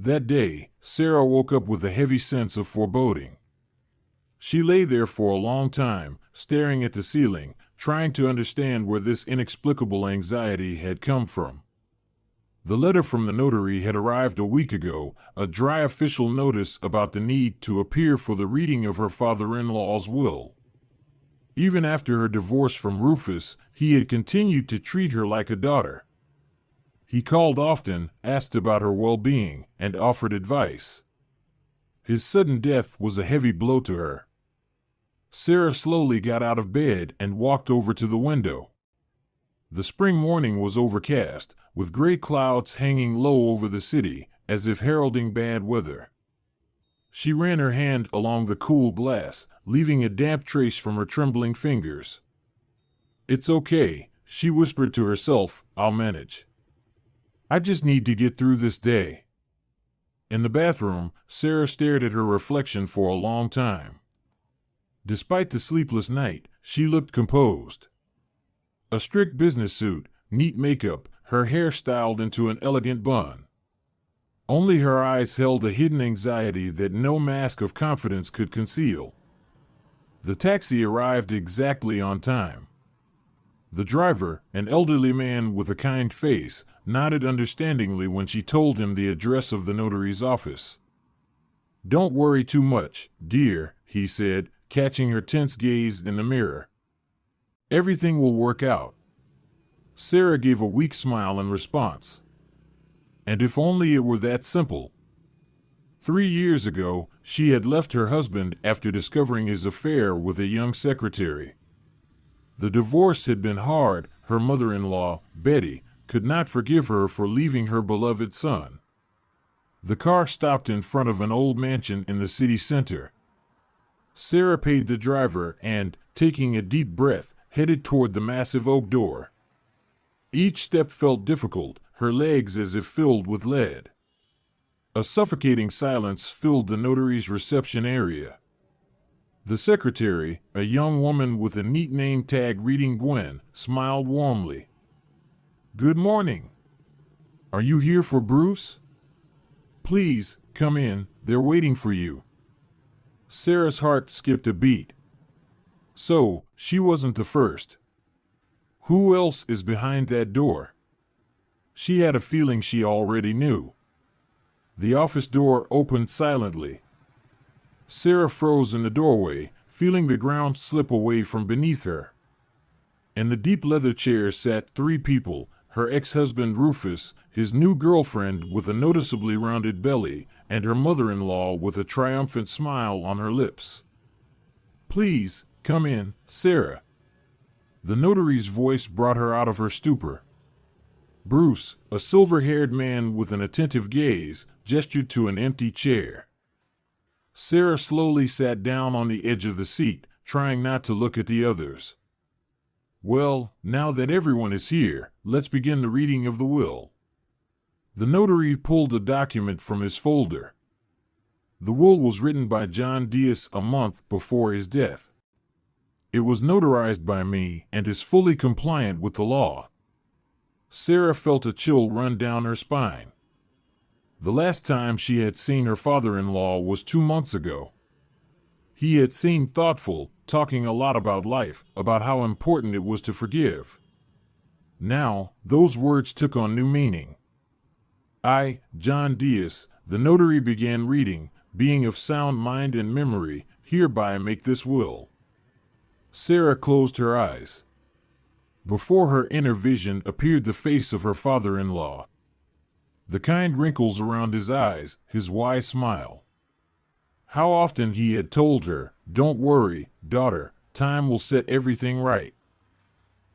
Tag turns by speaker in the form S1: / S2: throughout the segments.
S1: That day, Sarah woke up with a heavy sense of foreboding. She lay there for a long time, staring at the ceiling, trying to understand where this inexplicable anxiety had come from. The letter from the notary had arrived a week ago, a dry official notice about the need to appear for the reading of her father-in-law's will. Even after her divorce from Rufus, he had continued to treat her like a daughter. He called often, asked about her well-being, and offered advice. His sudden death was a heavy blow to her. Sarah slowly got out of bed and walked over to the window. The spring morning was overcast, with gray clouds hanging low over the city, as if heralding bad weather. She ran her hand along the cool glass, leaving a damp trace from her trembling fingers. "It's okay," she whispered to herself, "I'll manage. I just need to get through this day." In the bathroom, Sarah stared at her reflection for a long time. Despite the sleepless night, she looked composed. A strict business suit, neat makeup, her hair styled into an elegant bun. Only her eyes held a hidden anxiety that no mask of confidence could conceal. The taxi arrived exactly on time. The driver, an elderly man with a kind face, nodded understandingly when she told him the address of the notary's office. "Don't worry too much, dear," he said, catching her tense gaze in the mirror. "Everything will work out." Sarah gave a weak smile in response. And if only it were that simple. 3 years ago, she had left her husband after discovering his affair with a young secretary. The divorce had been hard. Her mother-in-law, Betty, could not forgive her for leaving her beloved son. The car stopped in front of an old mansion in the city center. Sarah paid the driver and, taking a deep breath, headed toward the massive oak door. Each step felt difficult, her legs as if filled with lead. A suffocating silence filled the notary's reception area. The secretary, a young woman with a neat name tag reading Gwen, smiled warmly. "Good morning. Are you here for Bruce? Please, come in, they're waiting for you." Sarah's heart skipped a beat. So, she wasn't the first. Who else is behind that door? She had a feeling she already knew. The office door opened silently. Sarah froze in the doorway, feeling the ground slip away from beneath her. In the deep leather chair sat 3 people, her ex-husband Rufus, his new girlfriend with a noticeably rounded belly, and her mother-in-law with a triumphant smile on her lips. "Please, come in, Sarah." The notary's voice brought her out of her stupor. Bruce, a silver-haired man with an attentive gaze, gestured to an empty chair. Sarah slowly sat down on the edge of the seat, trying not to look at the others. "Well, now that everyone is here, let's begin the reading of the will." The notary pulled a document from his folder. The will was written by John Diaz a month before his death. It was notarized by me and is fully compliant with the law. Sarah felt a chill run down her spine. The last time she had seen her father-in-law was 2 months ago. He had seemed thoughtful, talking a lot about life, about how important it was to forgive. Now, those words took on new meaning. "I, John Diaz, the notary began reading, being of sound mind and memory, hereby make this will." Sarah closed her eyes. Before her inner vision appeared the face of her father-in-law. The kind wrinkles around his eyes, his wise smile. How often he had told her, "Don't worry, daughter, time will set everything right."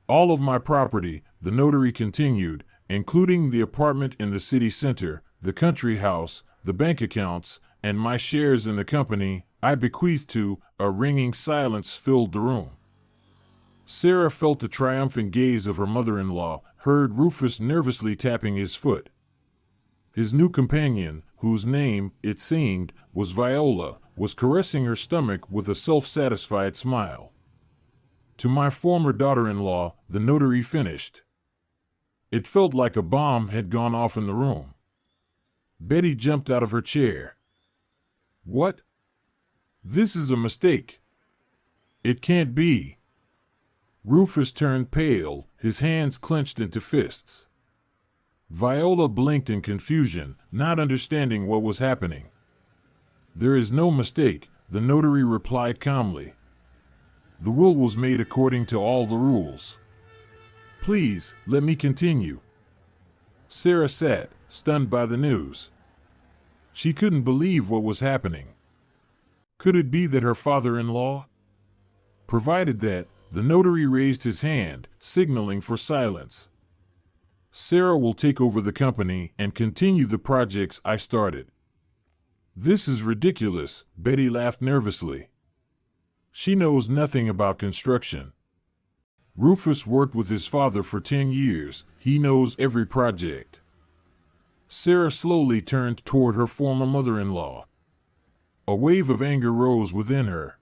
S1: "All of my property," the notary continued, "including the apartment in the city center, the country house, the bank accounts, and my shares in the company, I bequeath to." A ringing silence filled the room. Sarah felt the triumphant gaze of her mother-in-law, heard Rufus nervously tapping his foot. His new companion, whose name, it seemed, was Viola, was caressing her stomach with a self-satisfied smile. "To my former daughter-in-law," the notary finished. It felt like a bomb had gone off in the room. Betty jumped out of her chair. What? This is a mistake. It can't be. Rufus turned pale, his hands clenched into fists. Viola blinked in confusion, not understanding what was happening. There is no mistake, the notary replied calmly. The will was made according to all the rules. Please, let me continue. Sarah sat, stunned by the news. She couldn't believe what was happening. Could it be that her father-in-law? Provided that, the notary raised his hand, signaling for silence. Sarah will take over the company and continue the projects I started. This is ridiculous, Betty laughed nervously. She knows nothing about construction. Rufus worked with his father for 10 years. He knows every project. Sarah slowly turned toward her former mother-in-law. A wave of anger rose within her.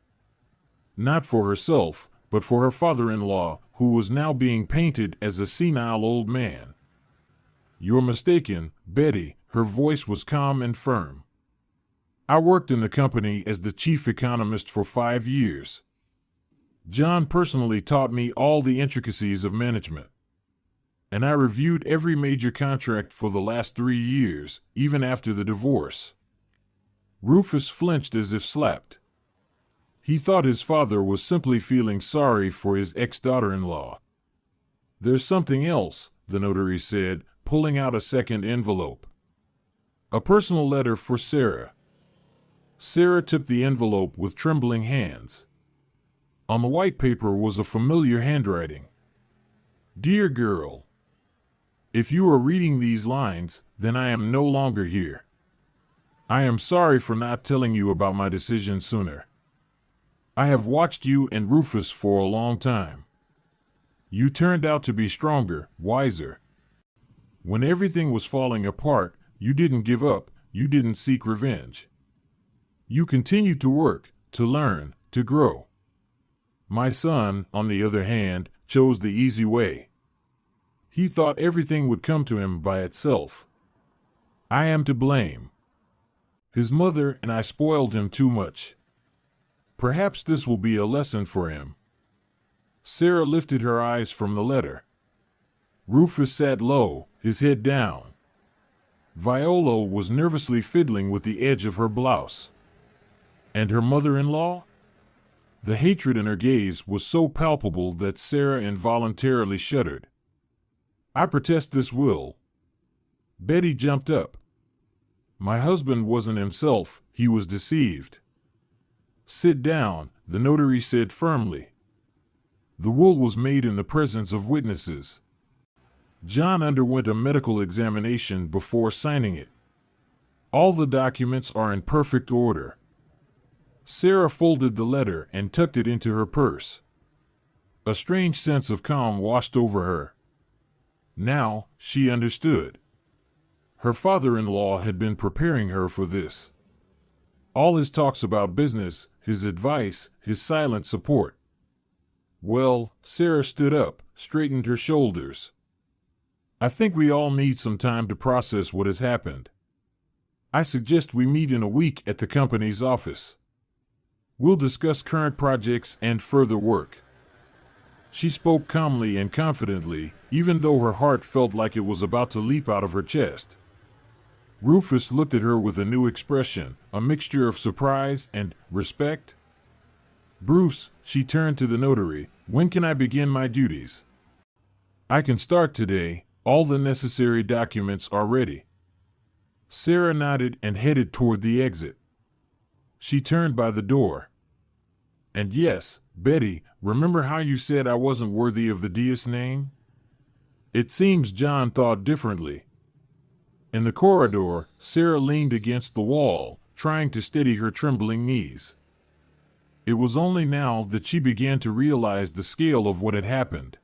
S1: Not for herself, but for her father-in-law, who was now being painted as a senile old man. You're mistaken, Betty, her voice was calm and firm. I worked in the company as the chief economist for 5 years. John personally taught me all the intricacies of management. And I reviewed every major contract for the last 3 years, even after the divorce. Rufus flinched as if slapped. He thought his father was simply feeling sorry for his ex-daughter-in-law. There's something else, the notary said, pulling out a second envelope. A personal letter for Sarah. Sarah took the envelope with trembling hands. On the white paper was a familiar handwriting. Dear girl, if you are reading these lines, then I am no longer here. I am sorry for not telling you about my decision sooner. I have watched you and Rufus for a long time. You turned out to be stronger, wiser. When everything was falling apart, you didn't give up, you didn't seek revenge. You continued to work, to learn, to grow. My son, on the other hand, chose the easy way. He thought everything would come to him by itself. I am to blame. His mother and I spoiled him too much. Perhaps this will be a lesson for him. Sarah lifted her eyes from the letter. Rufus sat low, his head down. Viola was nervously fiddling with the edge of her blouse. And her mother-in-law? The hatred in her gaze was so palpable that Sarah involuntarily shuddered. I protest this will. Betty jumped up. My husband wasn't himself, he was deceived. Sit down, the notary said firmly. The will was made in the presence of witnesses. John underwent a medical examination before signing it. All the documents are in perfect order. Sarah folded the letter and tucked it into her purse. A strange sense of calm washed over her. Now, she understood. Her father-in-law had been preparing her for this. All his talks about business, his advice, his silent support. Well, Sarah stood up, straightened her shoulders. I think we all need some time to process what has happened. I suggest we meet in a week at the company's office. We'll discuss current projects and further work. She spoke calmly and confidently, even though her heart felt like it was about to leap out of her chest. Rufus looked at her with a new expression, a mixture of surprise and respect. Bruce, she turned to the notary, when can I begin my duties? I can start today, all the necessary documents are ready. Sarah nodded and headed toward the exit. She turned by the door. And yes, Betty, remember how you said I wasn't worthy of the Diaz name? It seems John thought differently. In the corridor, Sarah leaned against the wall, trying to steady her trembling knees. It was only now that she began to realize the scale of what had happened.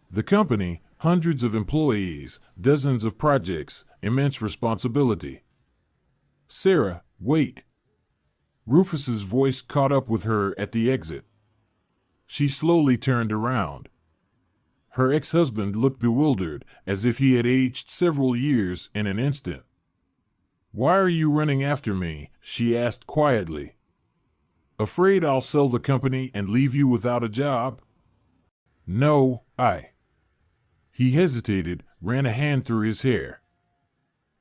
S1: The company, hundreds of employees, dozens of projects, immense responsibility. Sarah, wait. Rufus's voice caught up with her at the exit. She slowly turned around. Her ex-husband looked bewildered, as if he had aged several years in an instant. Why are you running after me? She asked quietly. Afraid I'll sell the company and leave you without a job? No, He hesitated, ran a hand through his hair.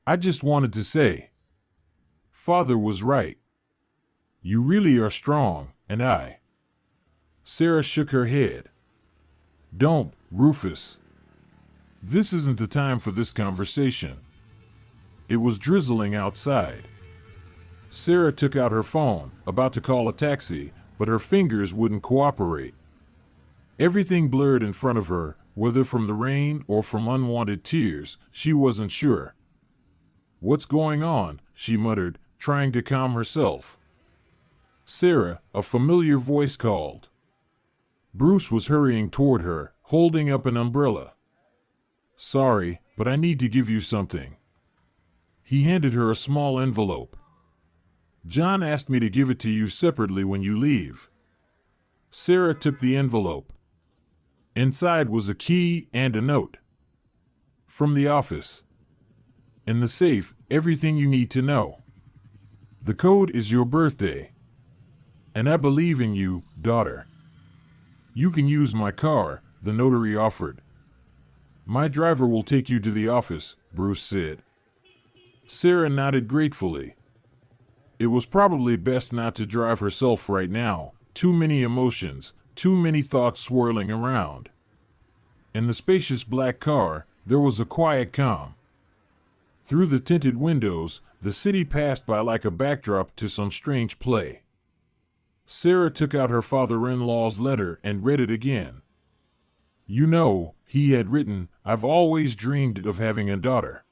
S1: I just wanted to say. Father was right. You really are strong, and Sarah shook her head. Don't, Rufus. This isn't the time for this conversation. It was drizzling outside. Sarah took out her phone, about to call a taxi, but her fingers wouldn't cooperate. Everything blurred in front of her, whether from the rain or from unwanted tears, she wasn't sure. What's going on? She muttered, trying to calm herself. Sarah, a familiar voice called. Bruce was hurrying toward her, holding up an umbrella. Sorry, but I need to give you something. He handed her a small envelope. John asked me to give it to you separately when you leave. Sarah took the envelope. Inside was a key and a note. From the office. In the safe, everything you need to know. The code is your birthday. And I believe in you, daughter. You can use my car, the notary offered. My driver will take you to the office, Bruce said. Sarah nodded gratefully. It was probably best not to drive herself right now. Too many emotions, too many thoughts swirling around. In the spacious black car, there was a quiet calm. Through the tinted windows, the city passed by like a backdrop to some strange play. Sarah took out her father-in-law's letter and read it again. You know, he had written, I've always dreamed of having a daughter.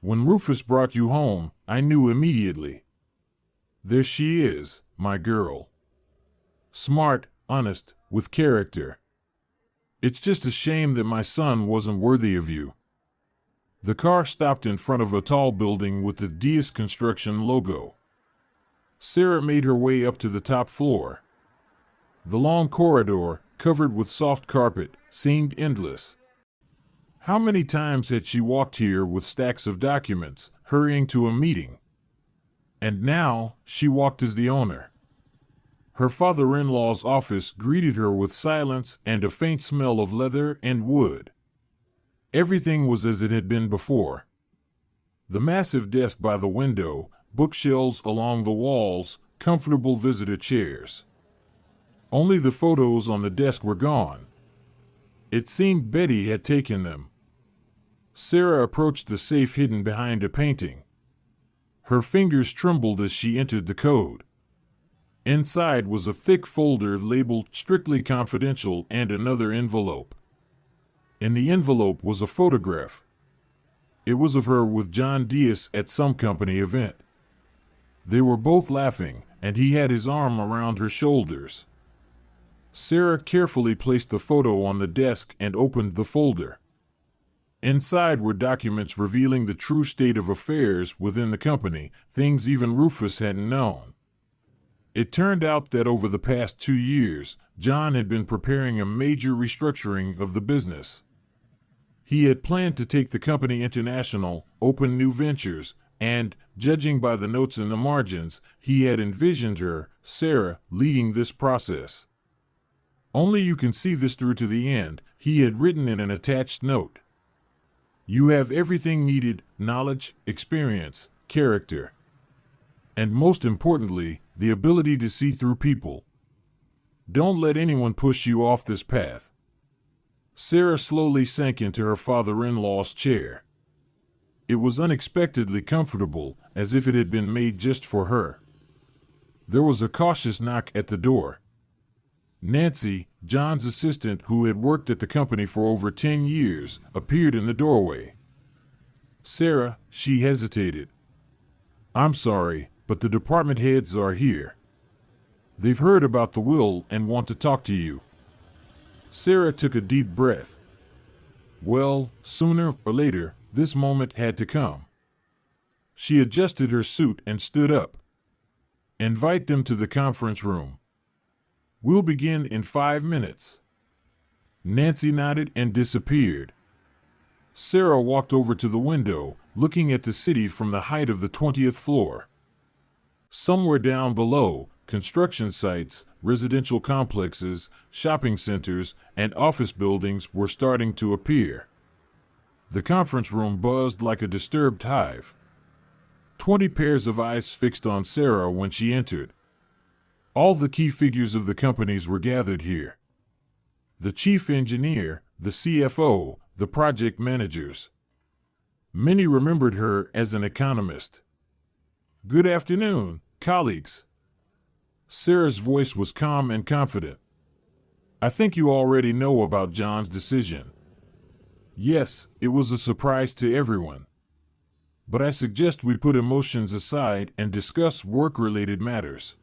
S1: When Rufus brought you home, I knew immediately. There she is, my girl. Smart, honest, with character. It's just a shame that my son wasn't worthy of you. The car stopped in front of a tall building with the Diaz Construction logo. Sarah made her way up to the top floor. The long corridor, covered with soft carpet, seemed endless. How many times had she walked here with stacks of documents, hurrying to a meeting? And now, she walked as the owner. Her father-in-law's office greeted her with silence and a faint smell of leather and wood. Everything was as it had been before. The massive desk by the window, bookshelves along the walls, comfortable visitor chairs. Only the photos on the desk were gone. It seemed Betty had taken them. Sarah approached the safe hidden behind a painting. Her fingers trembled as she entered the code. Inside was a thick folder labeled Strictly Confidential and another envelope. In the envelope was a photograph. It was of her with John Diaz at some company event. They were both laughing, and he had his arm around her shoulders. Sarah carefully placed the photo on the desk and opened the folder. Inside were documents revealing the true state of affairs within the company, things even Rufus hadn't known. It turned out that over the past 2 years, John had been preparing a major restructuring of the business. He had planned to take the company international, open new ventures, and, judging by the notes in the margins, he had envisioned her, Sarah, leading this process. Only you can see this through to the end, he had written in an attached note. You have everything needed, knowledge, experience, character. And most importantly, the ability to see through people. Don't let anyone push you off this path. Sarah slowly sank into her father-in-law's chair. It was unexpectedly comfortable, as if it had been made just for her. There was a cautious knock at the door. Nancy, John's assistant who had worked at the company for over 10 years, appeared in the doorway. Sarah, she hesitated. I'm sorry, but the department heads are here. They've heard about the will and want to talk to you. Sarah took a deep breath. Well, sooner or later, this moment had to come. She adjusted her suit and stood up. Invite them to the conference room. We'll begin in 5 minutes. Nancy nodded and disappeared. Sarah walked over to the window, looking at the city from the height of the 20th floor. Somewhere down below, construction sites, residential complexes, shopping centers, and office buildings were starting to appear. The conference room buzzed like a disturbed hive. 20 pairs of eyes fixed on Sarah when she entered. All the key figures of the companies were gathered here. The chief engineer, the CFO, the project managers. Many remembered her as an economist. "Good afternoon, colleagues." Sarah's voice was calm and confident. "I think you already know about John's decision." Yes, it was a surprise to everyone. But I suggest we put emotions aside and discuss work-related matters.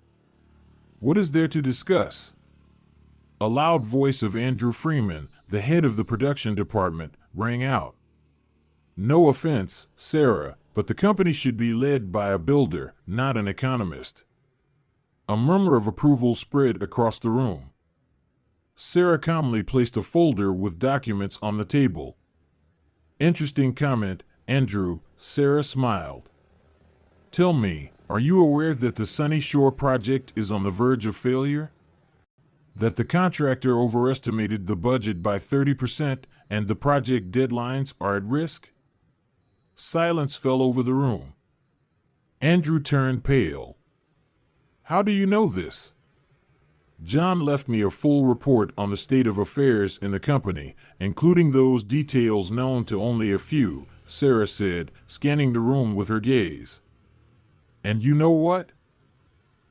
S1: What is there to discuss? A loud voice of Andrew Freeman, the head of the production department, rang out. "No offense, Sarah, but the company should be led by a builder, not an economist." A murmur of approval spread across the room. Sarah calmly placed a folder with documents on the table. "Interesting comment, Andrew," Sarah smiled. "Tell me, are you aware that the Sunny Shore project is on the verge of failure? That the contractor overestimated the budget by 30% and the project deadlines are at risk?" Silence fell over the room. Andrew turned pale. "How do you know this?" "John left me a full report on the state of affairs in the company, including those details known to only a few," Sarah said, scanning the room with her gaze. "And you know what?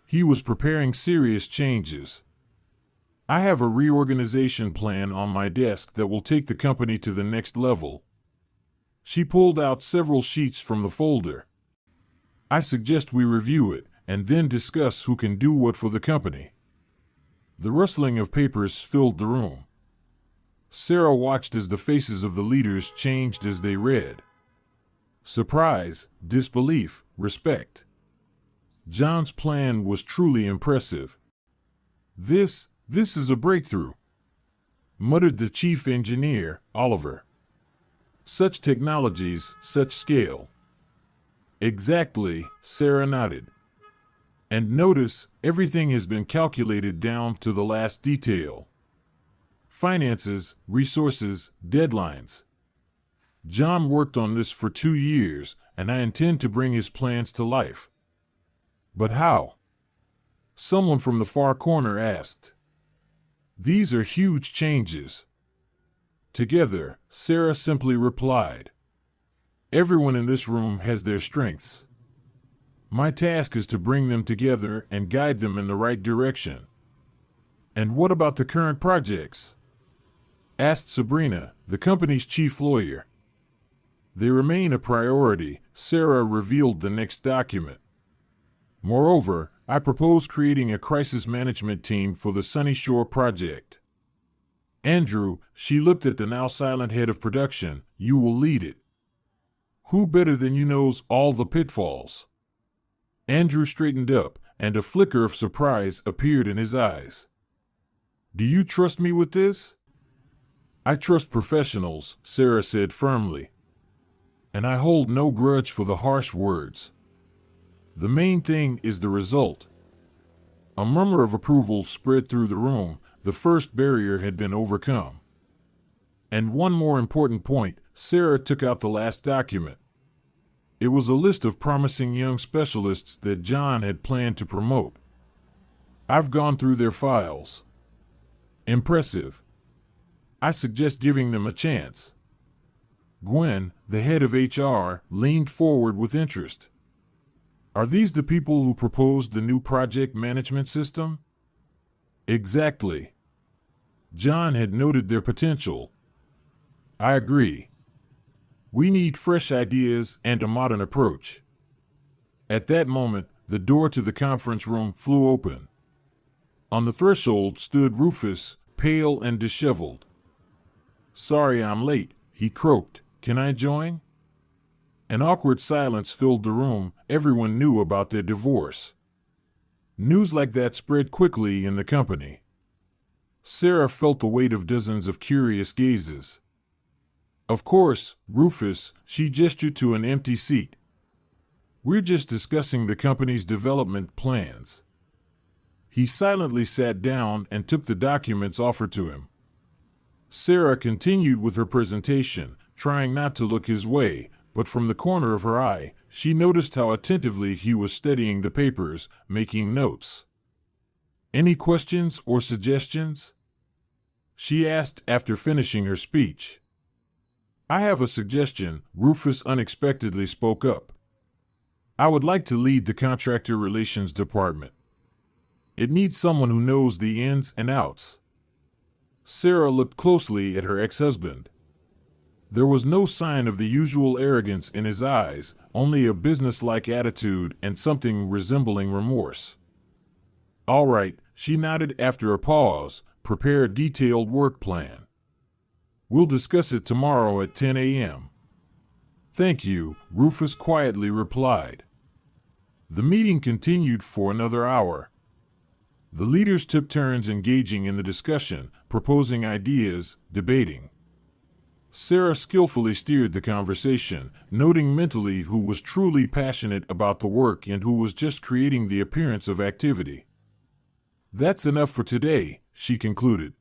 S1: He was preparing serious changes. I have a reorganization plan on my desk that will take the company to the next level." She pulled out several sheets from the folder. "I suggest we review it and then discuss who can do what for the company." The rustling of papers filled the room. Sarah watched as the faces of the leaders changed as they read. Surprise, disbelief, respect. John's plan was truly impressive. This is a breakthrough," muttered the chief engineer, Oliver. "Such technologies, such scale." "Exactly," Sarah nodded. "And notice, everything has been calculated down to the last detail. Finances, resources, deadlines. John worked on this for 2 years, and I intend to bring his plans to life." "But how?" someone from the far corner asked. "These are huge changes." Together, Sarah simply replied, "Everyone in this room has their strengths. My task is to bring them together and guide them in the right direction." "And what about the current projects?" asked Sabrina, the company's chief lawyer. "They remain a priority," Sarah revealed the next document. "Moreover, I propose creating a crisis management team for the Sunny Shore project. Andrew," she looked at the now silent head of production, "you will lead it. Who better than you knows all the pitfalls?" Andrew straightened up, and a flicker of surprise appeared in his eyes. "Do you trust me with this?" "I trust professionals," Sarah said firmly. "And I hold no grudge for the harsh words. The main thing is the result." A murmur of approval spread through the room. The first barrier had been overcome. And one more important point, Sarah took out the last document. It was a list of promising young specialists that John had planned to promote. "I've gone through their files. Impressive. I suggest giving them a chance." Gwen, the head of HR, leaned forward with interest. "Are these the people who proposed the new project management system?" "Exactly. John had noted their potential." "I agree. We need fresh ideas and a modern approach." At that moment, the door to the conference room flew open. On the threshold stood Rufus, pale and disheveled. "Sorry I'm late," he croaked. "Can I join?" An awkward silence filled the room. Everyone knew about their divorce. News like that spread quickly in the company. Sarah felt the weight of dozens of curious gazes. Of course, Rufus, she gestured to an empty seat. We're just discussing the company's development plans. He silently sat down and took the documents offered to him. Sarah continued with her presentation, trying not to look his way, but from the corner of her eye, she noticed how attentively he was studying the papers, making notes. Any questions or suggestions? She asked after finishing her speech. I have a suggestion, Rufus unexpectedly spoke up. I would like to lead the contractor relations department. It needs someone who knows the ins and outs. Sarah looked closely at her ex-husband. There was no sign of the usual arrogance in his eyes, only a businesslike attitude and something resembling remorse. All right, she nodded after a pause. Prepare a detailed work plan. We'll discuss it tomorrow at 10 a.m. Thank you, Rufus quietly replied. The meeting continued for another hour. The leaders took turns engaging in the discussion, proposing ideas, debating. Sarah skillfully steered the conversation, noting mentally who was truly passionate about the work and who was just creating the appearance of activity. That's enough for today, she concluded.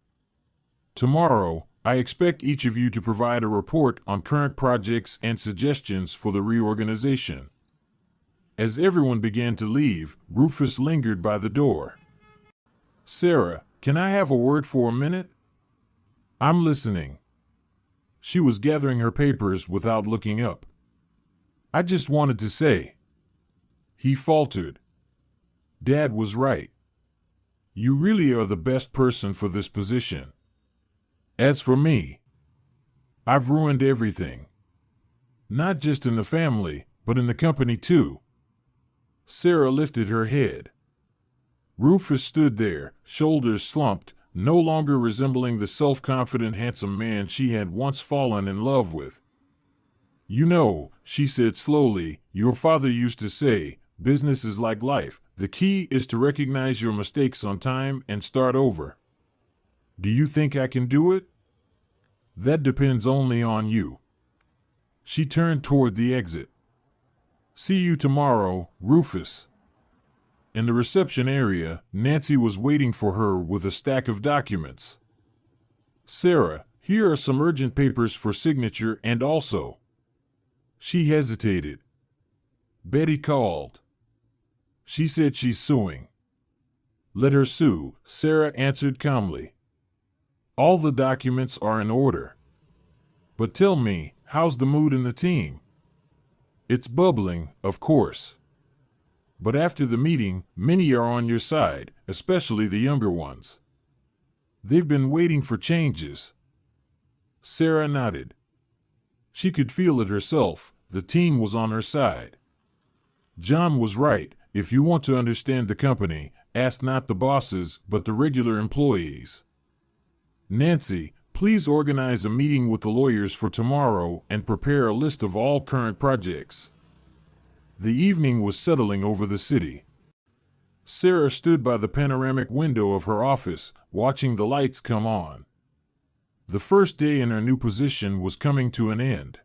S1: Tomorrow, I expect each of you to provide a report on current projects and suggestions for the reorganization. As everyone began to leave, Rufus lingered by the door. Sarah, can I have a word for a minute? I'm listening. She was gathering her papers without looking up. I just wanted to say. He faltered. Dad was right. You really are the best person for this position. As for me, I've ruined everything. Not just in the family, but in the company too. Sarah lifted her head. Rufus stood there, shoulders slumped, no longer resembling the self-confident handsome man she had once fallen in love with. You know, she said slowly, your father used to say, business is like life. The key is to recognize your mistakes on time and start over. Do you think I can do it? That depends only on you. She turned toward the exit. See you tomorrow, Rufus. In the reception area, Nancy was waiting for her with a stack of documents. Sarah, here are some urgent papers for signature and also. She hesitated. Betty called. She said she's suing. Let her sue, Sarah answered calmly. All the documents are in order. But tell me, how's the mood in the team? It's bubbling, of course. But after the meeting, many are on your side, especially the younger ones. They've been waiting for changes. Sarah nodded. She could feel it herself, the team was on her side. John was right, if you want to understand the company, ask not the bosses, but the regular employees. Nancy, please organize a meeting with the lawyers for tomorrow and prepare a list of all current projects. The evening was settling over the city. Sarah stood by the panoramic window of her office, watching the lights come on. The first day in her new position was coming to an end.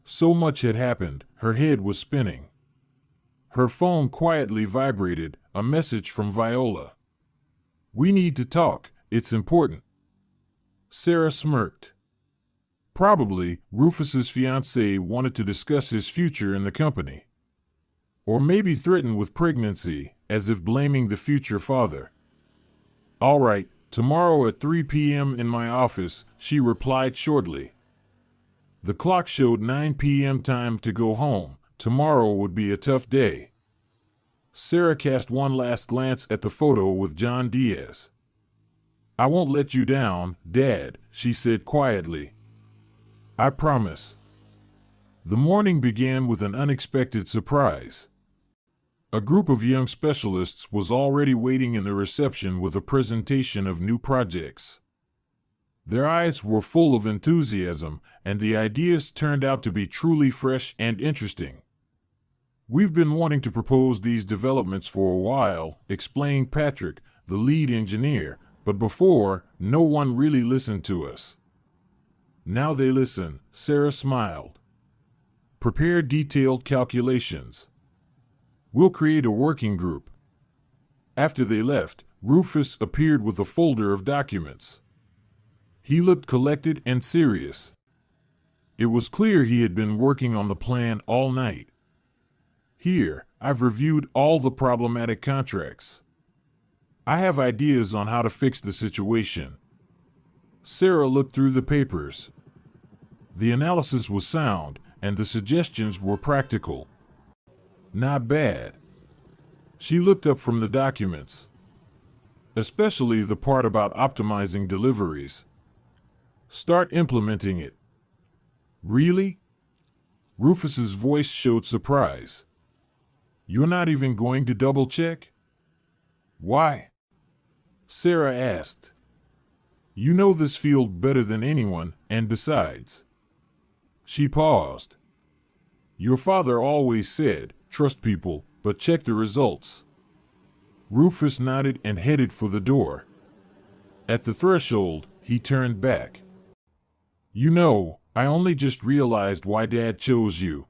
S1: So much had happened, her head was spinning. Her phone quietly vibrated, a message from Viola. We need to talk, it's important. Sarah smirked. Probably, Rufus's fiancée wanted to discuss his future in the company. Or maybe threatened with pregnancy, as if blaming the future father. All right, tomorrow at 3 p.m. in my office, she replied shortly. The clock showed 9 p.m. time to go home. Tomorrow would be a tough day. Sarah cast one last glance at the photo with John Diaz. I won't let you down, Dad, she said quietly. I promise. The morning began with an unexpected surprise. A group of young specialists was already waiting in the reception with a presentation of new projects. Their eyes were full of enthusiasm, and the ideas turned out to be truly fresh and interesting. We've been wanting to propose these developments for a while, explained Patrick, the lead engineer, but before, no one really listened to us. Now they listen, Sarah smiled. Prepare detailed calculations. We'll create a working group. After they left, Rufus appeared with a folder of documents. He looked collected and serious. It was clear he had been working on the plan all night. Here, I've reviewed all the problematic contracts. I have ideas on how to fix the situation. Sarah looked through the papers. The analysis was sound, and the suggestions were practical. Not bad. She looked up from the documents, especially the part about optimizing deliveries. Start implementing it. Really? Rufus's voice showed surprise. You're not even going to double check? Why? Sarah asked. You know this field better than anyone, and besides. She paused. Your father always said, trust people, but check the results. Rufus nodded and headed for the door. At the threshold, he turned back. You know, I only just realized why Dad chose you.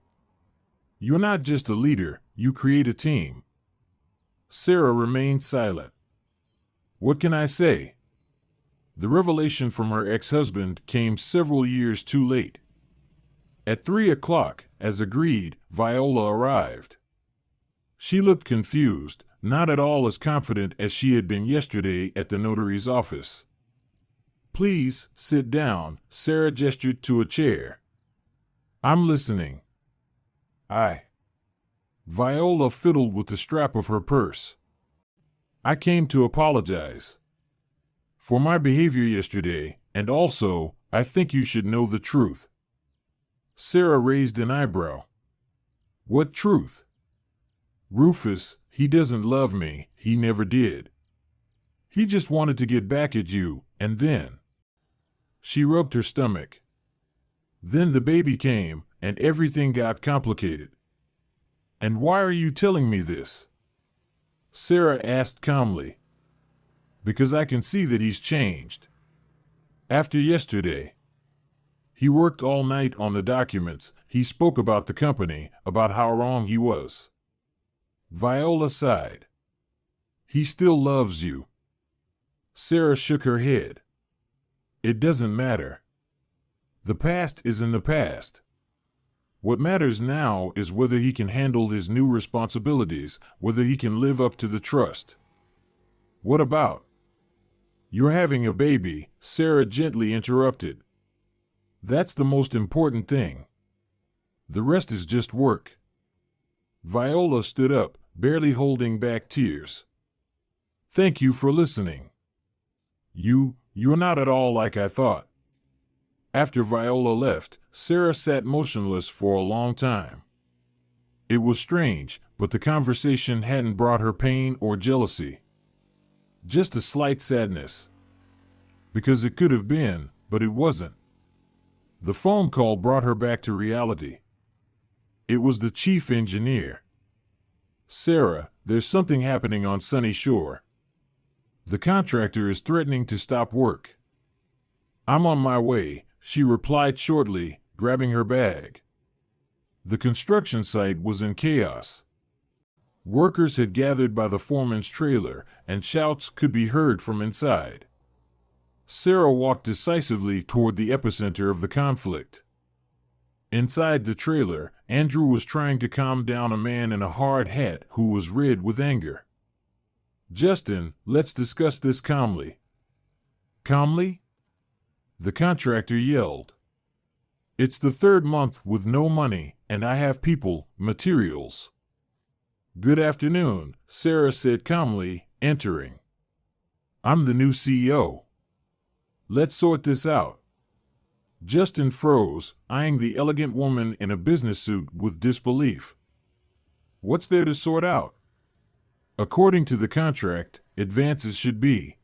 S1: You're not just a leader, you create a team. Sarah remained silent. What can I say? The revelation from her ex-husband came several years too late. At 3 o'clock, as agreed, Viola arrived. She looked confused, not at all as confident as she had been yesterday at the notary's office. Please, sit down, Sarah gestured to a chair. I'm listening. Viola fiddled with the strap of her purse. I came to apologize for my behavior yesterday, and also, I think you should know the truth. Sarah raised an eyebrow. What truth? Rufus, he doesn't love me, he never did. He just wanted to get back at you, and then. She rubbed her stomach. Then the baby came, and everything got complicated. And why are you telling me this? Sarah asked calmly. Because I can see that he's changed. After yesterday. He worked all night on the documents, he spoke about the company, about how wrong he was. Viola sighed. He still loves you. Sarah shook her head. It doesn't matter. The past is in the past. What matters now is whether he can handle his new responsibilities, whether he can live up to the trust. What about? You're having a baby, Sarah gently interrupted. That's the most important thing. The rest is just work. Viola stood up, barely holding back tears. Thank you for listening. You're not at all like I thought. After Viola left, Sarah sat motionless for a long time. It was strange, but the conversation hadn't brought her pain or jealousy. Just a slight sadness. Because it could have been, but it wasn't. The phone call brought her back to reality. It was the chief engineer. Sarah, there's something happening on Sunny Shore. The contractor is threatening to stop work. I'm on my way, she replied shortly, grabbing her bag. The construction site was in chaos. Workers had gathered by the foreman's trailer, and shouts could be heard from inside. Sarah walked decisively toward the epicenter of the conflict. Inside the trailer, Andrew was trying to calm down a man in a hard hat who was red with anger. Justin, let's discuss this calmly. Calmly? The contractor yelled. It's the third month with no money, and I have people, materials. Good afternoon, Sarah said calmly, entering. I'm the new CEO. Let's sort this out. Justin froze, eyeing the elegant woman in a business suit with disbelief. What's there to sort out? According to the contract, advances should be.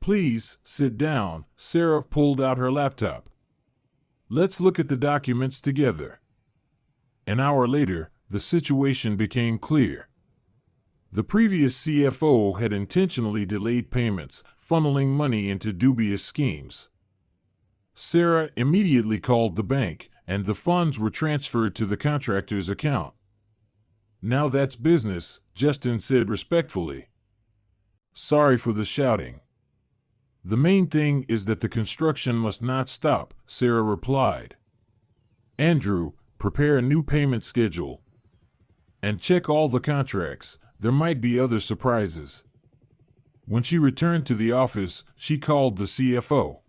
S1: Please, sit down, Sarah pulled out her laptop. Let's look at the documents together. An hour later, the situation became clear. The previous CFO had intentionally delayed payments, funneling money into dubious schemes. Sarah immediately called the bank, and the funds were transferred to the contractor's account. "Now that's business," Justin said respectfully. "Sorry for the shouting." "The main thing is that the construction must not stop," Sarah replied. "Andrew, prepare a new payment schedule. And check all the contracts. There might be other surprises." When she returned to the office, she called the CFO.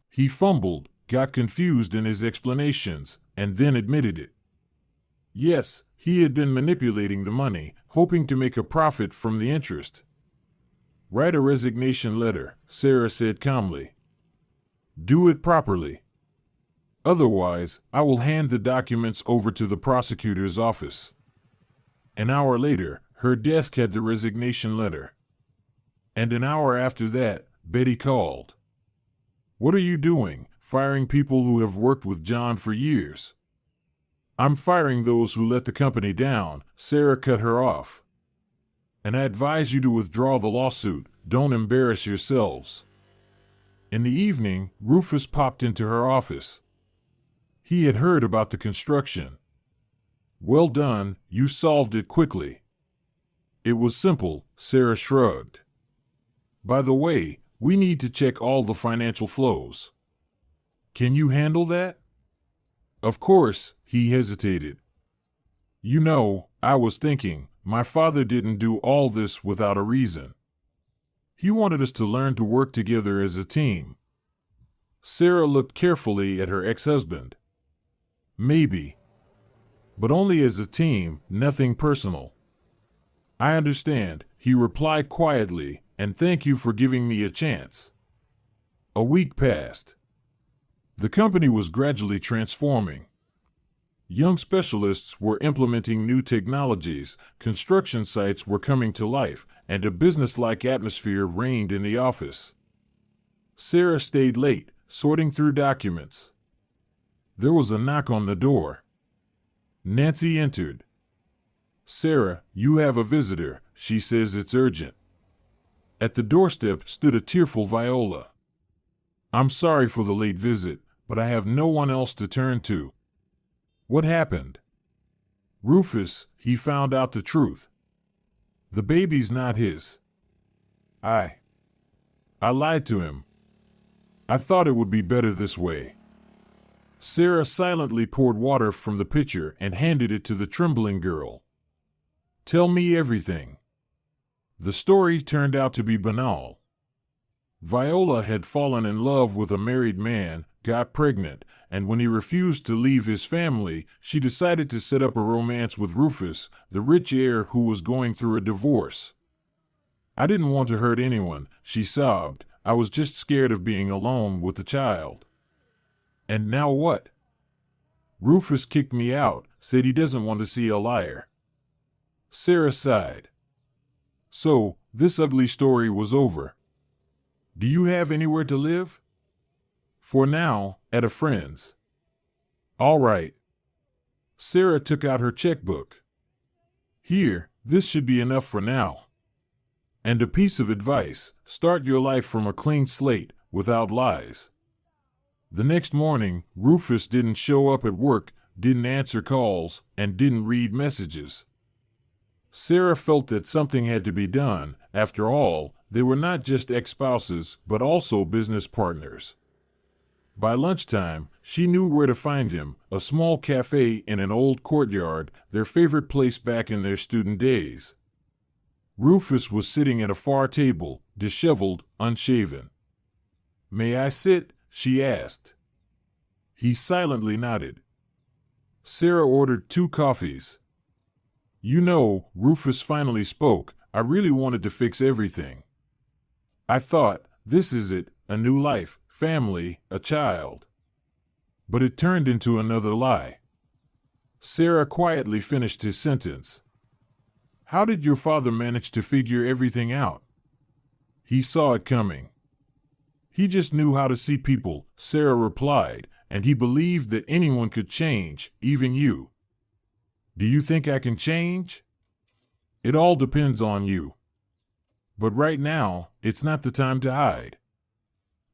S1: He fumbled, got confused in his explanations, and then admitted it. Yes, he had been manipulating the money, hoping to make a profit from the interest. "Write a resignation letter," Sarah said calmly. "Do it properly. Otherwise, I will hand the documents over to the prosecutor's office." An hour later, her desk had the resignation letter. And an hour after that, Betty called. "What are you doing, firing people who have worked with John for years?" "I'm firing those who let the company down," Sarah cut her off. "And I advise you to withdraw the lawsuit. Don't embarrass yourselves." In the evening, Rufus popped into her office. He had heard about the construction. "Well done, you solved it quickly." "It was simple," Sarah shrugged. "By the way, we need to check all the financial flows. Can you handle that?" "Of course," he hesitated. "You know, I was thinking, my father didn't do all this without a reason. He wanted us to learn to work together as a team." Sarah looked carefully at her ex-husband. "Maybe. But only as a team, nothing personal." "I understand," he replied quietly, "and thank you for giving me a chance." A week passed. The company was gradually transforming. Young specialists were implementing new technologies, construction sites were coming to life, and a business-like atmosphere reigned in the office. Sarah stayed late, sorting through documents. There was a knock on the door. Nancy entered. "Sarah, you have a visitor. She says it's urgent." At the doorstep stood a tearful Viola. "I'm sorry for the late visit, but I have no one else to turn to." "What happened?" "Rufus, he found out the truth. The baby's not his. I lied to him. I thought it would be better this way." Sarah silently poured water from the pitcher and handed it to the trembling girl. "Tell me everything." The story turned out to be banal. Viola had fallen in love with a married man, got pregnant, and when he refused to leave his family, she decided to set up a romance with Rufus, the rich heir who was going through a divorce. "I didn't want to hurt anyone," she sobbed. "I was just scared of being alone with the child." "And now what?" "Rufus kicked me out, said he doesn't want to see a liar." Sarah sighed. "So, this ugly story was over. Do you have anywhere to live?" "For now, at a friend's." "All right." Sarah took out her checkbook. "Here, this should be enough for now. And a piece of advice, start your life from a clean slate, without lies." The next morning, Rufus didn't show up at work, didn't answer calls, and didn't read messages. Sarah felt that something had to be done. After all, they were not just ex-spouses, but also business partners. By lunchtime, she knew where to find him, a small cafe in an old courtyard, their favorite place back in their student days. Rufus was sitting at a far table, disheveled, unshaven. "May I sit?" she asked. He silently nodded. Sarah ordered 2 coffees. "You know," Rufus finally spoke, "I really wanted to fix everything. I thought, this is it, a new life, family, a child. But it turned into another lie." Sarah quietly finished his sentence. "How did your father manage to figure everything out?" "He saw it coming. He just knew how to see people," Sarah replied, "and he believed that anyone could change, even you." "Do you think I can change?" "It all depends on you. But right now, it's not the time to hide."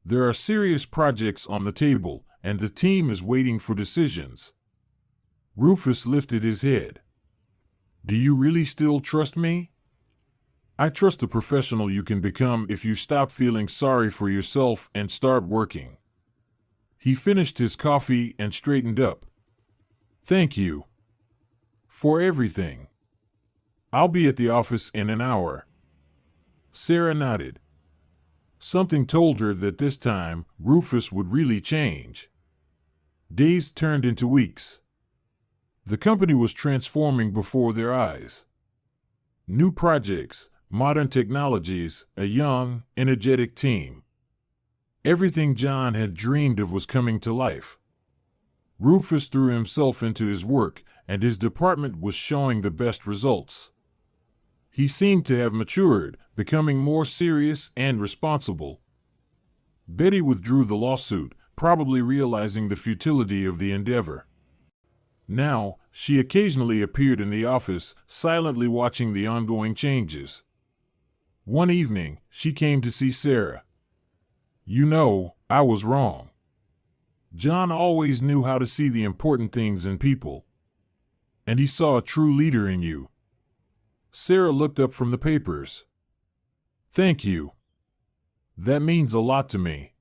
S1: There are serious projects on the table, and the team is waiting for decisions. Rufus lifted his head. Do you really still trust me? I trust the professional you can become if you stop feeling sorry for yourself and start working. He finished his coffee and straightened up. Thank you for everything. I'll be at the office in an hour. Sarah nodded. Something told her that this time, Rufus would really change. Days turned into weeks. The company was transforming before their eyes. New projects, modern technologies, a young, energetic team. Everything John had dreamed of was coming to life. Rufus threw himself into his work, and his department was showing the best results. He seemed to have matured, becoming more serious and responsible. Betty withdrew the lawsuit, probably realizing the futility of the endeavor. Now, she occasionally appeared in the office, silently watching the ongoing changes. One evening, she came to see Sarah. You know, I was wrong. John always knew how to see the important things in people. And he saw a true leader in you. Sarah looked up from the papers. Thank you. That means a lot to me.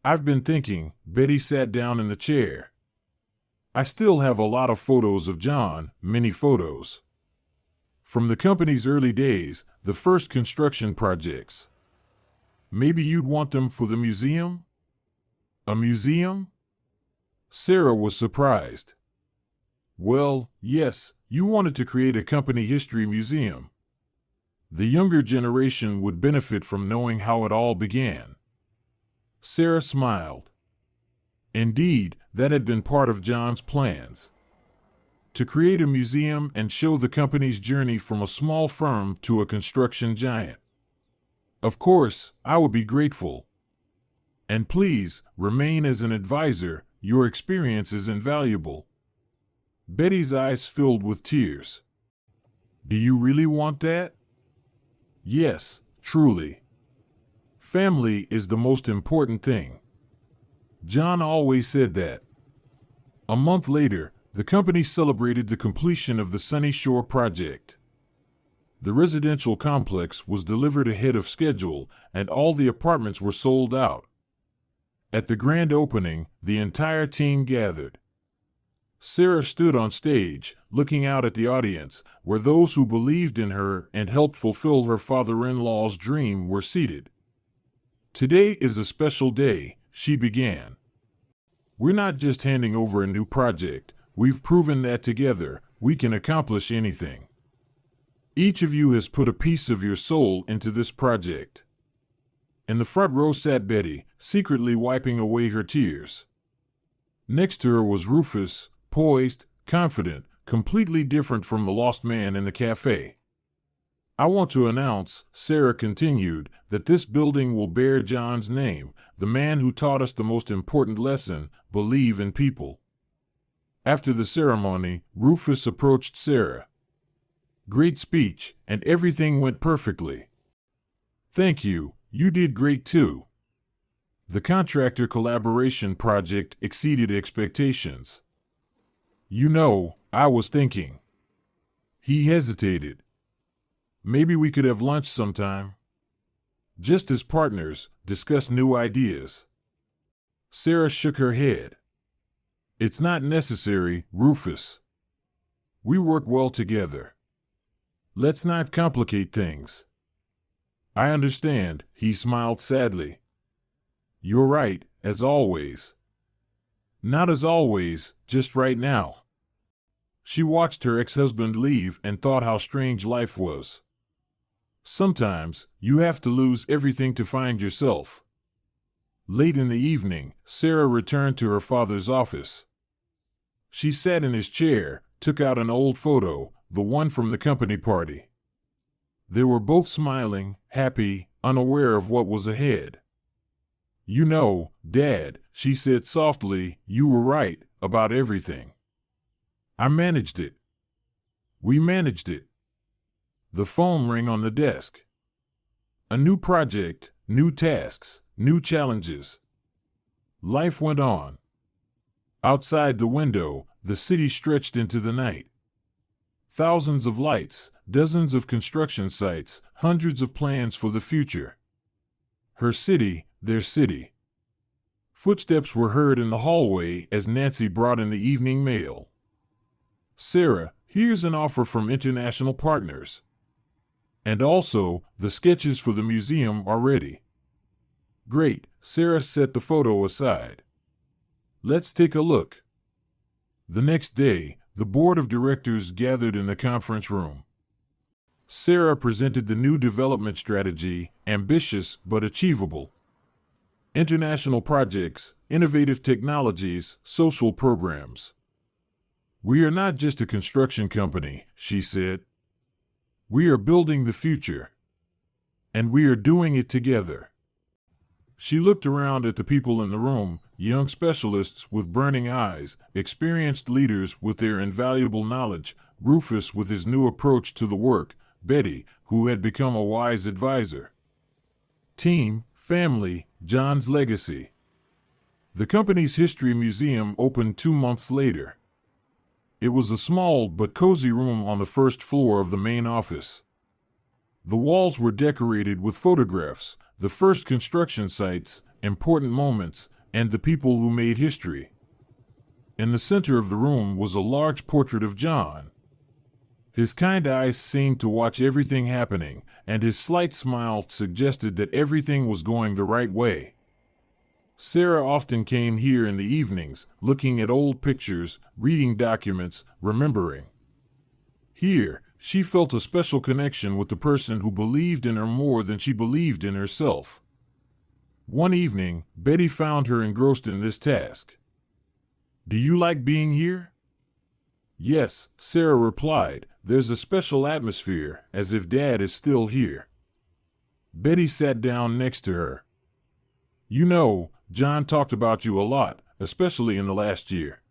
S1: I've been thinking. Betty sat down in the chair. I still have a lot of photos of John, many photos. From the company's early days, the first construction projects. Maybe you'd want them for the museum? A museum? Sarah was surprised. Well, yes, you wanted to create a company history museum. The younger generation would benefit from knowing how it all began. Sarah smiled. Indeed, that had been part of John's plans. To create a museum and show the company's journey from a small firm to a construction giant. Of course, I would be grateful. And please, remain as an advisor. Your experience is invaluable. Betty's eyes filled with tears. Do you really want that? Yes, truly. Family is the most important thing. John always said that. A month later, the company celebrated the completion of the Sunny Shore project. The residential complex was delivered ahead of schedule, and all the apartments were sold out. At the grand opening, the entire team gathered. Sarah stood on stage, looking out at the audience, where those who believed in her and helped fulfill her father-in-law's dream were seated. Today is a special day, she began. We're not just handing over a new project. We've proven that together, we can accomplish anything. Each of you has put a piece of your soul into this project. In the front row sat Betty, secretly wiping away her tears. Next to her was Rufus, poised, confident, completely different from the lost man in the cafe. I want to announce, Sarah continued, that this building will bear John's name, the man who taught us the most important lesson, believe in people. After the ceremony, Rufus approached Sarah. Great speech, and everything went perfectly. Thank you, you did great too. The contractor collaboration project exceeded expectations. You know, I was thinking. He hesitated. Maybe we could have lunch sometime. Just as partners, discuss new ideas. Sarah shook her head. It's not necessary, Rufus. We work well together. Let's not complicate things. I understand, he smiled sadly. You're right, as always. Not as always, just right now. She watched her ex-husband leave and thought how strange life was. Sometimes, you have to lose everything to find yourself. Late in the evening, Sarah returned to her father's office. She sat in his chair, took out an old photo, the one from the company party. They were both smiling, happy, unaware of what was ahead. You know, Dad, she said softly, you were right about everything. I managed it. We managed it. The phone rang on the desk. A new project, new tasks, New challenges. Life went on. Outside the window, the city stretched into the night. Thousands of lights, dozens of construction sites, hundreds of plans for the future. Her city, their city. Footsteps were heard in the hallway as Nancy brought in the evening mail. "Sarah, here's an offer from international partners. And also, the sketches for the museum are ready." "Great," Sarah set the photo aside. "Let's take a look." The next day, the board of directors gathered in the conference room. Sarah presented the new development strategy, ambitious but achievable. International projects, innovative technologies, social programs. "We are not just a construction company," she said. "We are building the future. And we are doing it together." She looked around at the people in the room, young specialists with burning eyes, experienced leaders with their invaluable knowledge, Rufus with his new approach to the work, Betty, who had become a wise advisor. Team, family, John's legacy. The company's history museum opened 2 months later. It was a small but cozy room on the first floor of the main office. The walls were decorated with photographs, the first construction sites, important moments, and the people who made history. In the center of the room was a large portrait of John. His kind eyes seemed to watch everything happening, and his slight smile suggested that everything was going the right way. Sarah often came here in the evenings, looking at old pictures, reading documents, remembering. Here, she felt a special connection with the person who believed in her more than she believed in herself. One evening, Betty found her engrossed in this task. "Do you like being here?" "Yes," Sarah replied. "There's a special atmosphere, as if Dad is still here." Betty sat down next to her. "You know, John talked about you a lot, especially in the last year.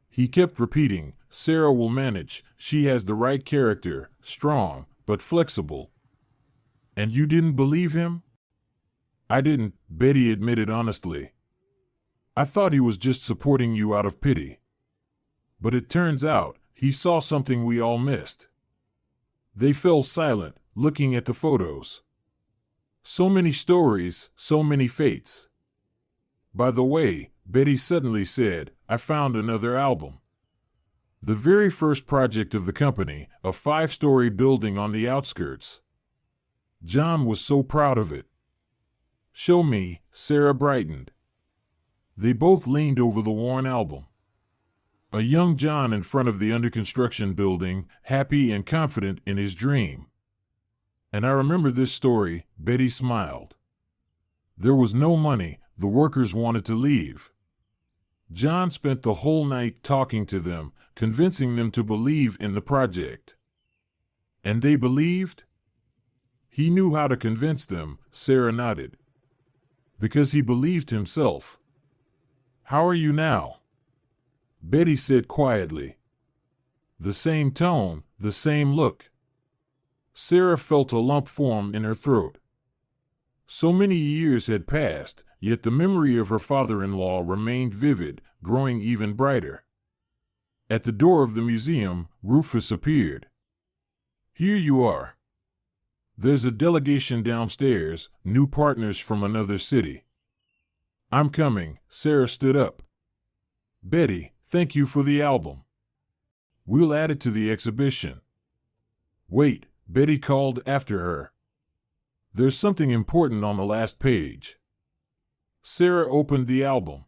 S1: He kept repeating, 'Sarah will manage, she has the right character, strong, but flexible.' And you didn't believe him?" "I didn't," Betty admitted honestly. "I thought he was just supporting you out of pity. But it turns out, he saw something we all missed." They fell silent, looking at the photos. So many stories, so many fates. "By the way," Betty suddenly said, "I found another album. The very first project of the company, a 5-story building on the outskirts. John was so proud of it." "Show me," Sarah brightened. They both leaned over the worn album. A young John in front of the under-construction building, happy and confident in his dream. "And I remember this story," Betty smiled. "There was no money, the workers wanted to leave. John spent the whole night talking to them, convincing them to believe in the project." "And they believed?" "He knew how to convince them," Sarah nodded. "Because he believed himself." "How are you now?" Betty said quietly. The same tone, the same look. Sarah felt a lump form in her throat. So many years had passed, yet the memory of her father-in-law remained vivid, growing even brighter. At the door of the museum, Rufus appeared. "Here you are. There's a delegation downstairs, new partners from another city." "I'm coming," Sarah stood up. "Betty, thank you for the album. We'll add it to the exhibition." "Wait," Betty called after her. "There's something important on the last page." Sarah opened the album.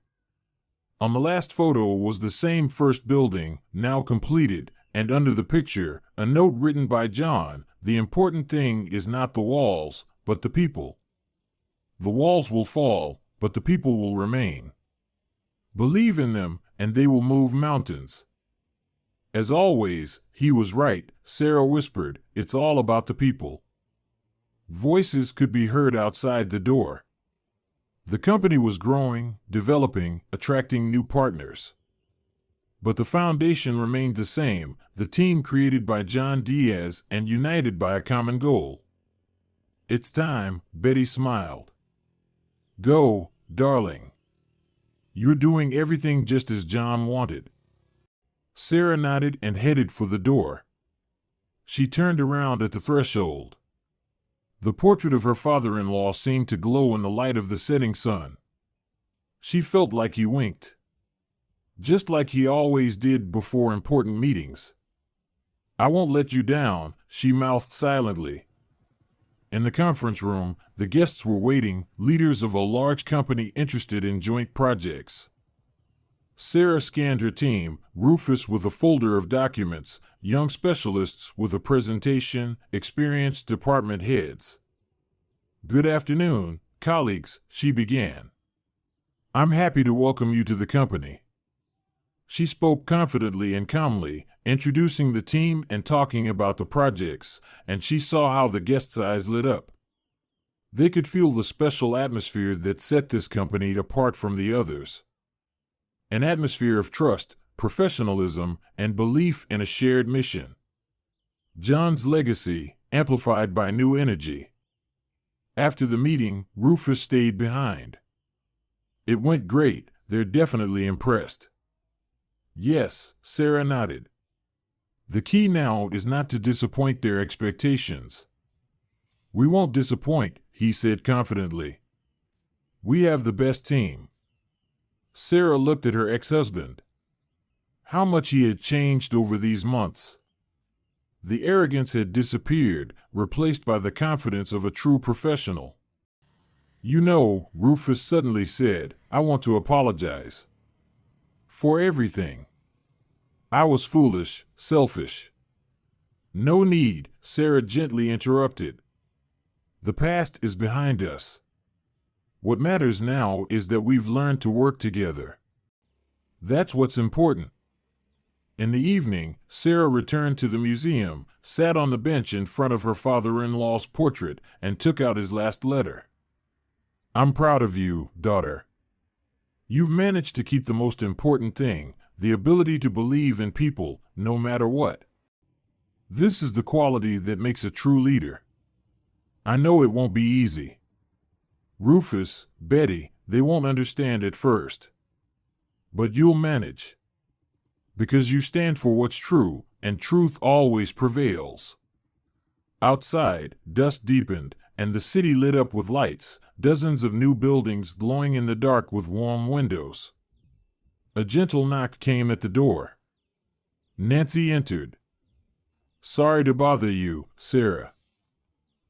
S1: On the last photo was the same first building, now completed, and under the picture, a note written by John: "The important thing is not the walls, but the people. The walls will fall, but the people will remain. Believe in them, and they will move mountains." "As always, he was right," Sarah whispered. "It's all about the people." Voices could be heard outside the door. The company was growing, developing, attracting new partners. But the foundation remained the same, the team created by John Diaz and united by a common goal. "It's time," Betty smiled. Go, darling. You're doing everything just as John wanted. Sarah nodded and headed for the door. She turned around at the threshold. The portrait of her father-in-law seemed to glow in the light of the setting sun. She felt like he winked. Just like he always did before important meetings. I won't let you down, she mouthed silently. In the conference room, the guests were waiting, leaders of a large company interested in joint projects. Sarah scanned her team, Rufus with a folder of documents, young specialists with a presentation, experienced department heads. Good afternoon, colleagues, she began. I'm happy to welcome you to the company. She spoke confidently and calmly, introducing the team and talking about the projects, and she saw how the guests' eyes lit up. They could feel the special atmosphere that set this company apart from the others. An atmosphere of trust, professionalism, and belief in a shared mission. John's legacy, amplified by new energy. After the meeting, Rufus stayed behind. It went great, they're definitely impressed. Yes, Sarah nodded. The key now is not to disappoint their expectations. We won't disappoint, he said confidently. We have the best team. Sarah looked at her ex-husband. How much he had changed over these months. The arrogance had disappeared, replaced by the confidence of a true professional. You know, Rufus suddenly said, I want to apologize. For everything. I was foolish, selfish. No need, Sarah gently interrupted. The past is behind us. What matters now is that we've learned to work together. That's what's important. In the evening, Sarah returned to the museum, sat on the bench in front of her father-in-law's portrait, and took out his last letter. I'm proud of you, daughter. You've managed to keep the most important thing, the ability to believe in people, no matter what. This is the quality that makes a true leader. I know it won't be easy. Rufus, Betty, they won't understand at first. But you'll manage. Because you stand for what's true, and truth always prevails. Outside, dusk deepened, and the city lit up with lights, dozens of new buildings glowing in the dark with warm windows. A gentle knock came at the door. Nancy entered. Sorry to bother you, Sarah.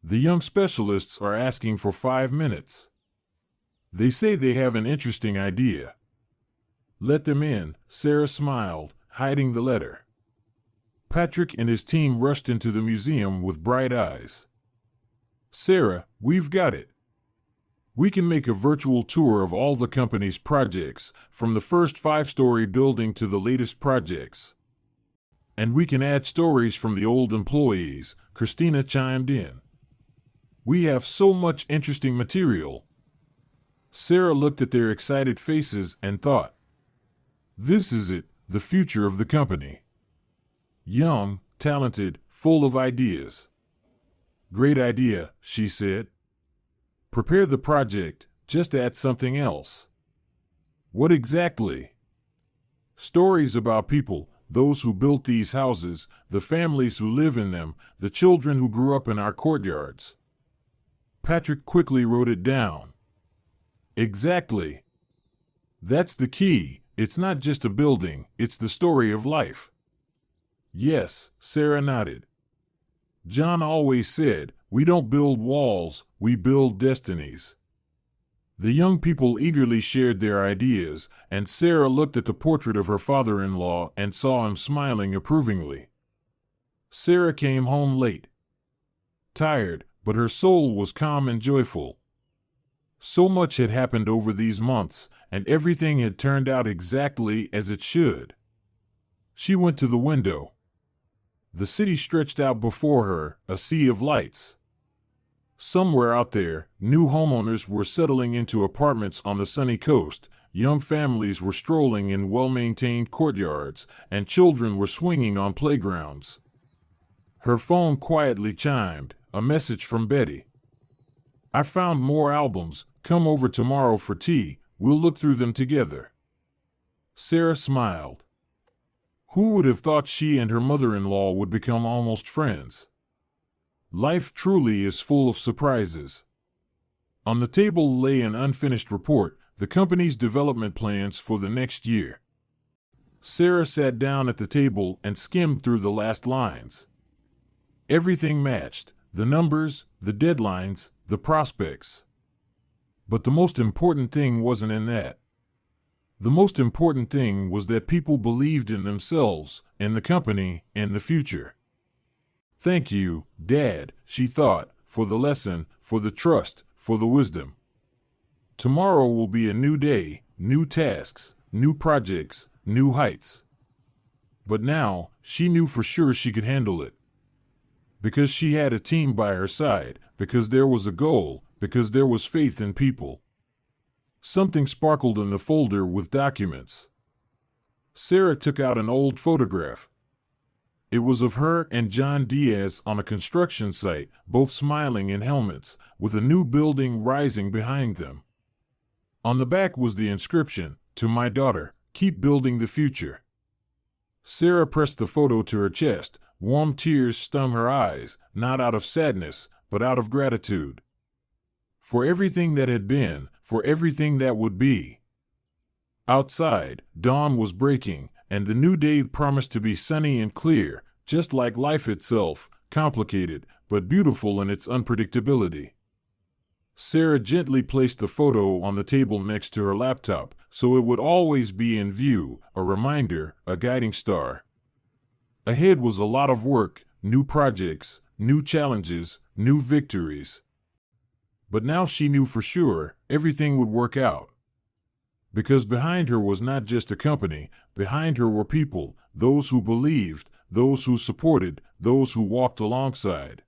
S1: The young specialists are asking for 5 minutes. They say they have an interesting idea. Let them in, Sarah smiled, hiding the letter. Patrick and his team rushed into the museum with bright eyes. Sarah, we've got it. We can make a virtual tour of all the company's projects, from the first 5-story building to the latest projects. And we can add stories from the old employees, Christina chimed in. We have so much interesting material. Sarah looked at their excited faces and thought, this is it, the future of the company. Young, talented, full of ideas. Great idea, she said. Prepare the project, just add something else. What exactly? Stories about people, those who built these houses, the families who live in them, the children who grew up in our courtyards. Patrick quickly wrote it down. Exactly. That's the key. It's not just a building, it's the story of life. Yes, Sarah nodded. John always said, we don't build walls, we build destinies. The young people eagerly shared their ideas, and Sarah looked at the portrait of her father-in-law and saw him smiling approvingly. Sarah came home late. Tired, but her soul was calm and joyful. So much had happened over these months, and everything had turned out exactly as it should. She went to the window. The city stretched out before her, a sea of lights. Somewhere out there, new homeowners were settling into apartments on the sunny coast, young families were strolling in well-maintained courtyards, and children were swinging on playgrounds. Her phone quietly chimed, a message from Betty. I found more albums, Come over tomorrow for tea, we'll look through them together. Sarah smiled. Who would have thought she and her mother-in-law would become almost friends? Life truly is full of surprises. On the table lay an unfinished report, the company's development plans for the next year. Sarah sat down at the table and skimmed through the last lines. Everything matched, the numbers, the deadlines, the prospects. But the most important thing wasn't in that. The most important thing was that people believed in themselves, in the company, and the future. Thank you, Dad, she thought, for the lesson, for the trust, for the wisdom. Tomorrow will be a new day, new tasks, new projects, new heights. But now, she knew for sure she could handle it. Because she had a team by her side, because there was a goal, because there was faith in people. Something sparkled in the folder with documents. Sarah took out an old photograph. It was of her and John Diaz on a construction site, both smiling in helmets, with a new building rising behind them. On the back was the inscription, "To my daughter, keep building the future." Sarah pressed the photo to her chest. Warm tears stung her eyes, not out of sadness, but out of gratitude. For everything that had been, for everything that would be. Outside, dawn was breaking, and the new day promised to be sunny and clear, just like life itself, complicated, but beautiful in its unpredictability. Sarah gently placed the photo on the table next to her laptop, so it would always be in view, a reminder, a guiding star. Ahead was a lot of work, new projects, new challenges, new victories. But now she knew for sure everything would work out. Because behind her was not just a company, behind her were people, those who believed, those who supported, those who walked alongside.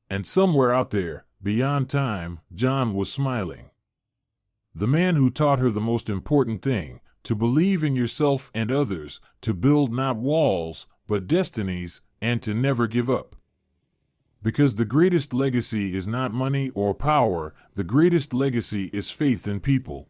S1: And somewhere out there, beyond time, John was smiling. The man who taught her the most important thing, to believe in yourself and others, to build not walls, but destinies, and to never give up. Because the greatest legacy is not money or power, the greatest legacy is faith in people.